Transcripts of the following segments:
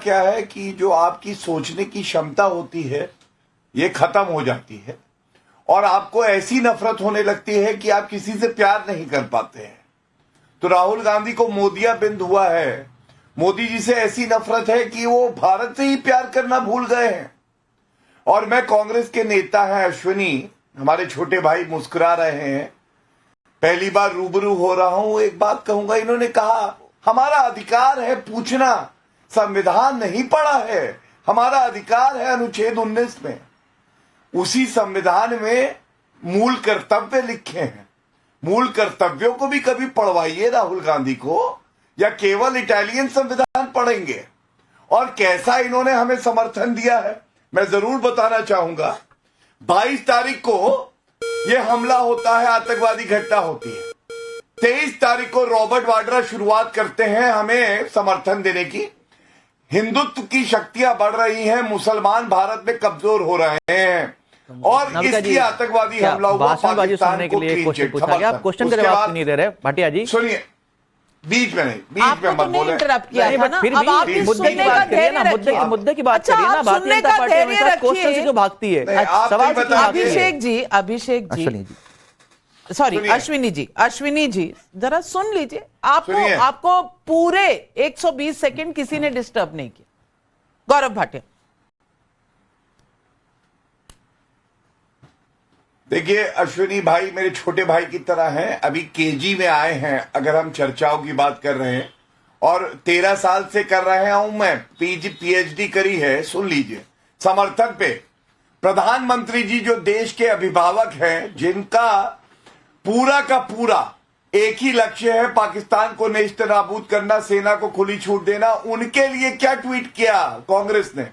क्या है कि जो आपकी सोचने की क्षमता होती है ये खत्म हो जाती है और आपको ऐसी नफरत होने लगती है कि आप किसी से प्यार नहीं कर पाते हैं। तो राहुल गांधी को मोदियाबिंद हुआ है, मोदी जी से ऐसी नफरत है कि वो भारत से ही प्यार करना भूल गए हैं। और मैं कांग्रेस के नेता हैं अश्विनी, हमारे छोटे भाई मुस्कुरा रहे हैं, पहली बार रूबरू हो रहा हूं, एक बात कहूंगा। इन्होंने कहा हमारा अधिकार है पूछना, संविधान नहीं पढ़ा है, हमारा अधिकार है अनुच्छेद 19 में। उसी संविधान में मूल कर्तव्य लिखे हैं, मूल कर्तव्यों को भी कभी पढ़वाइए राहुल गांधी को, या केवल इटालियन संविधान पढ़ेंगे। और कैसा इन्होंने हमें समर्थन दिया है मैं जरूर बताना चाहूंगा। 22 तारीख को यह हमला होता है, आतंकवादी घटना होती है। 23 तारीख को रॉबर्ट वाड्रा शुरुआत करते हैं हमें समर्थन देने की। हिंदुत्व की शक्तियां बढ़ रही हैं, मुसलमान भारत में कमजोर हो रहे हैं और इसकी आतंकवादी हमला हुआ पाकिस्तान को क्लीन चिट। आप क्वेश्चन का जवाब नहीं दे रहे भाटिया जी। सुनिए, बीच में नहीं, बीच में मत बोले। इंटरप्ट किया था ना, फिर अब आप भी मुद्दे की बात करिए ना, मुद्दे की बात करिए ना। भारतीय जनता पार्टी हमेशा क्वेश्चन से जो भागती है। अभिषेक जी, सॉरी अश्विनी जी जरा सुन लीजिए। आपको पूरे 120 सेकंड किसी ने डिस्टर्ब नहीं किया। गौरव भाटिया, देखिए अश्विनी भाई मेरे छोटे भाई की तरह हैं, अभी केजी में आए हैं अगर हम चर्चाओं की बात कर रहे हैं, और 13 साल से कर रहे हूं मैं, पीएचडी करी है। सुन लीजिए, समर्थन पे प्रधानमंत्री जी जो देश के अभिभावक हैं, जिनका पूरा का पूरा एक ही लक्ष्य है पाकिस्तान को नेस्त नाबूद करना, सेना को खुली छूट देना, उनके लिए क्या ट्वीट किया कांग्रेस ने?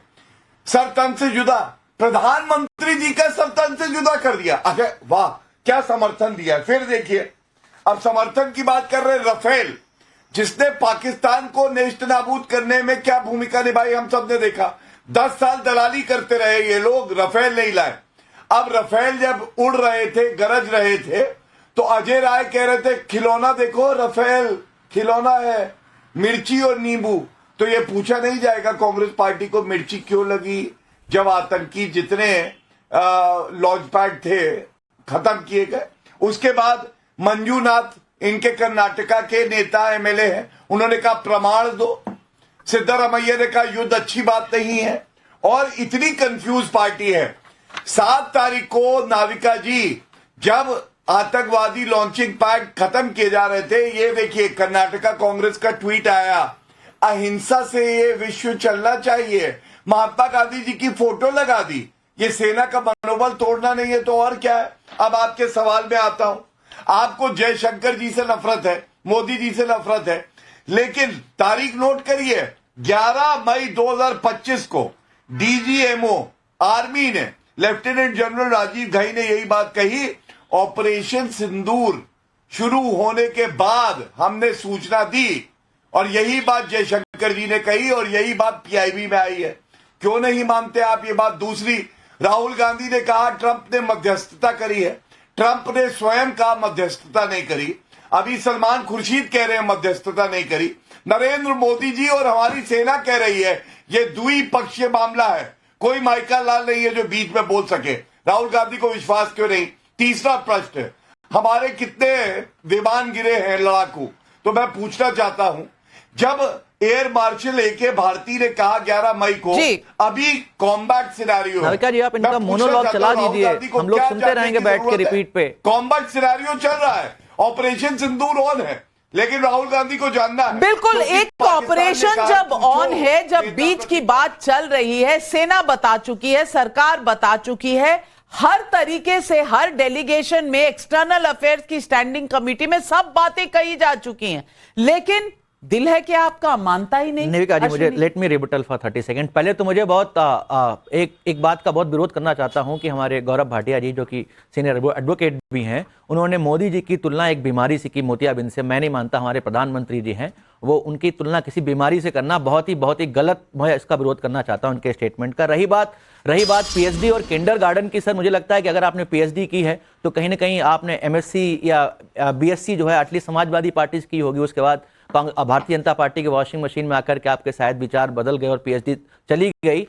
सरतन से जुदा, प्रधानमंत्री जी का सरतन से जुदा कर दिया। अरे वाह, क्या समर्थन दिया। फिर देखिए, अब समर्थन की बात कर रहे हैं रफेल, जिसने पाकिस्तान को नेस्त नाबूद करने में क्या भूमिका निभाई हम सब ने देखा। 10 साल दलाली करते रहे ये लोग, रफेल नहीं लाए। अब रफेल जब उड़ रहे थे, गरज रहे थे, तो अजय राय कह रहे थे खिलौना देखो, रफेल खिलौना है, मिर्ची और नींबू। तो ये पूछा नहीं जाएगा कांग्रेस पार्टी को मिर्ची क्यों लगी, जब आतंकी जितने लॉन्च पैड थे खत्म किए गए। उसके बाद मंजूनाथ, इनके कर्नाटका के नेता एमएलए हैं, उन्होंने कहा प्रमाण दो। सिद्धारमैया ने कहा युद्ध अच्छी बात नहीं है। और इतनी कंफ्यूज पार्टी है। 7 तारीख को नाविका जी जब आतंकवादी लॉन्चिंग पैड खत्म किए जा रहे थे, ये देखिए कर्नाटका कांग्रेस का ट्वीट आया, अहिंसा से ये विश्व चलना चाहिए। महात्मा गांधी जी की फोटो लगा दी। ये सेना का मनोबल तोड़ना नहीं है तो और क्या है। अब आपके सवाल में आता हूं, आपको जयशंकर जी से नफरत है, मोदी जी से नफरत है, लेकिन तारीख नोट करिए, 11 मई 2025 को डीजीएमओ आर्मी ने, लेफ्टिनेंट जनरल राजीव घई ने यही बात कही, ऑपरेशन सिंदूर शुरू होने के बाद हमने सूचना दी, और यही बात जयशंकर जी ने कही और यही बात पीआईबी में आई है। क्यों नहीं मानते आप ये बात? दूसरी, राहुल गांधी ने कहा ट्रंप ने मध्यस्थता करी है, ट्रंप ने स्वयं कहा मध्यस्थता नहीं करी। अभी सलमान खुर्शीद कह रहे हैं मध्यस्थता नहीं करी। नरेंद्र मोदी जी और हमारी सेना कह रही है ये द्विपक्षीय मामला है, कोई माइका लाल नहीं है जो बीच में बोल सके। राहुल गांधी को विश्वास क्यों नहीं? तीसरा प्रश्न, हमारे कितने विमान गिरे हैं लड़ाकू? तो मैं पूछना चाहता हूं, जब एयर मार्शल ए.के. भारती ने कहा 11 मई को अभी कॉम्बैट सिनेरियो, नाविका जी आप इनका मोनोलॉग चला दीजिए, हम लोग सुनते रहेंगे बैठ के रिपीट पे। कॉम्बैट सिनेरियो चल रहा है, ऑपरेशन सिंदूर ऑन है, लेकिन राहुल गांधी को जानना है। बिल्कुल, एक ऑपरेशन जब ऑन है, जब बीच की बात चल रही है, सेना बता चुकी है, सरकार बता चुकी है, हर तरीके से हर डेलीगेशन में, एक्सटर्नल अफेयर्स की स्टैंडिंग कमेटी में सब बातें कही जा चुकी हैं, लेकिन दिल है कि आपका मानता ही नहीं। नाविका जी, मुझे let me rebuttal for 30 second. पहले तो मुझे बहुत एक बात का बहुत विरोध करना चाहता हूं कि हमारे गौरव भाटिया जी जो कि सीनियर एडवोकेट भी हैं, उन्होंने मोदी जी की तुलना एक बीमारी से की, मोतियाबिंद से। मैं नहीं मानता, हमारे प्रधानमंत्री जी हैं, वो उनकी तुलना किसी बीमारी से करना बहुत ही गलत, मैं इसका विरोध करना चाहता हूं उनके स्टेटमेंट का। रही बात पीएचडी और किंडरगार्टन की, सर मुझे लगता है कि अगर आपने पीएचडी की है तो कहीं ना कहीं आपने एमएससी या बीएससी जो है एटलीस्ट समाजवादी पार्टी की होगी, उसके बाद भारतीय जनता पार्टी की वॉशिंग मशीन में आकर के आपके शायद विचार बदल गए और पीएचडी चली गई।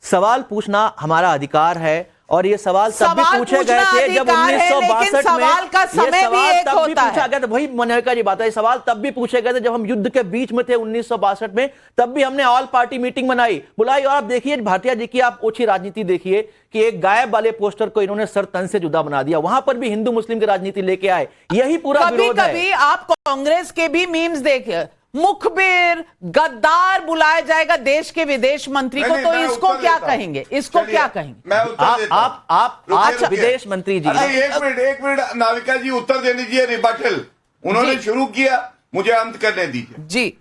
सवाल पूछना हमारा अधिकार है और ये सवाल तब भी पूछे गए थे जब 1962 में सवाल का समय भी एक होता है। पूछा गया था। वही मनोहर जी बात है, सवाल तब भी पूछे गए थे जब हम युद्ध के बीच में थे 1962 में, तब भी हमने ऑल पार्टी मीटिंग बुलाई। और आप देखिए भाटिया जी की आप ओछी राजनीति देखिए कि एक गायब वाले पोस्टर को इन्होंने सर तन से जुदा बना दिया, वहां पर भी हिंदू मुस्लिम की राजनीति लेके आए। यही पूरा विरोध है। कभी आप कांग्रेस के भी मीम्स देखिए, मुखबिर गद्दार बुलाया जाएगा देश के विदेश मंत्री को, तो इसको क्या कहेंगे? इसको क्या कहेंगे? मैं उत्तर देता हूं। आप विदेश मंत्री जी, एक मिनट नाविका जी उत्तर दे दीजिए। रिबटल उन्होंने शुरू किया, मुझे अंत करने दीजिए जी।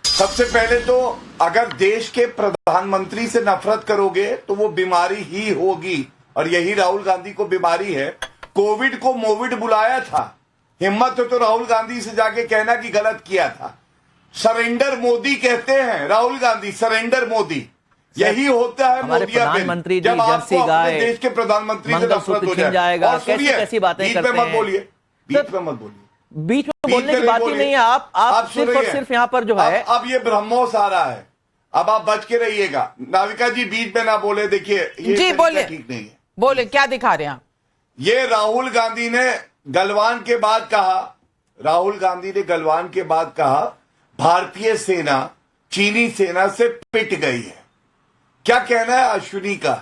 सबसे पहले तो अगर देश के प्रधानमंत्री से नफरत करोगे तो वो बीमारी ही होगी, और यही राहुल गांधी को बीमारी है। कोविड को मोविड बुलाया था, हिम्मत हो तो राहुल गांधी से जाके कहना कि गलत किया था। सरेंडर मोदी कहते हैं राहुल गांधी, सरेंडर मोदी। यही होता है प्रधानमंत्री जब आपको अपने देश के प्रधानमंत्री से नफरत हो जाएगा। और सुनिए, कैसी बातें बीच में मत बोलिए, बीच में मत बोलिए, बीच में बोलने की बात ही नहीं है। आप सिर्फ और सिर्फ यहाँ पर जो है अब ये ब्रह्मोस आ रहा है, अब आप बच के रहिएगा। नाविका जी बीच में ना बोले, देखिए ये बोले ठीक नहीं है। बोले क्या दिखा रहे हैं आप? ये राहुल गांधी ने गलवान के बाद कहा, राहुल गांधी ने गलवान के बाद कहा भारतीय सेना चीनी सेना से पिट गई है। क्या कहना है अश्विनी का?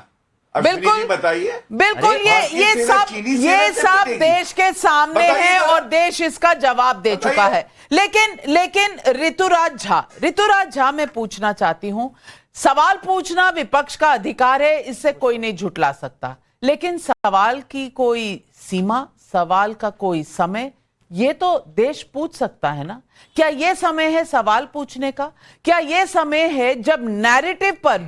अश्विनी जी बताइए। बिल्कुल, ये सब देश के सामने है और देश इसका जवाब दे चुका है। लेकिन ऋतुराज झा मैं पूछना चाहती हूं, सवाल पूछना विपक्ष का अधिकार है, इससे कोई नहीं झुटला सकता, लेकिन सवाल की कोई सीमा, सवाल का कोई समय, ये तो देश पूछ सकता है ना। क्या ये समय है सवाल पूछने का? क्या ये समय है जब नैरेटिव पर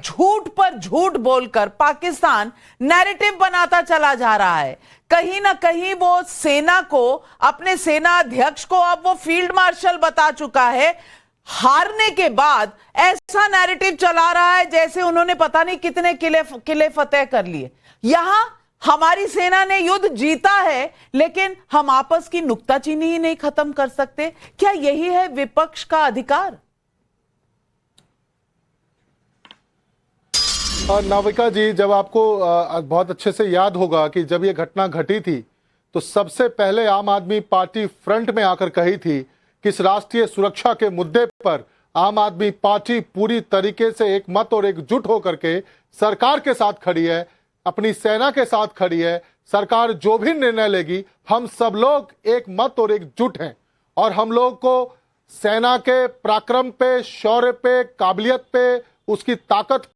झूठ बोलकर पाकिस्तान नैरेटिव बनाता चला जा रहा है? कहीं ना कहीं वो सेना को, अपने सेना अध्यक्ष को अब वो फील्ड मार्शल बता चुका है। हारने के बाद ऐसा नैरेटिव चला रहा है जैसे उन्होंने पता नहीं कितने किले फतेह कर लिए। यहां हमारी सेना ने युद्ध जीता है, लेकिन हम आपस की नुक्ताचीनी ही नहीं खत्म कर सकते। क्या यही है विपक्ष का अधिकार? नाविका जी, जब आपको बहुत अच्छे से याद होगा कि जब ये घटना घटी थी तो सबसे पहले आम आदमी पार्टी फ्रंट में आकर कही थी कि इस राष्ट्रीय सुरक्षा के मुद्दे पर आम आदमी पार्टी पूरी तरीके से एक मत और एकजुट होकर के सरकार के साथ खड़ी है, अपनी सेना के साथ खड़ी है। सरकार जो भी निर्णय लेगी, हम सब लोग एक मत और एकजुट हैं, और हम लोग को सेना के पराक्रम पे, शौर्य पे, काबिलियत पे, उसकी ताकत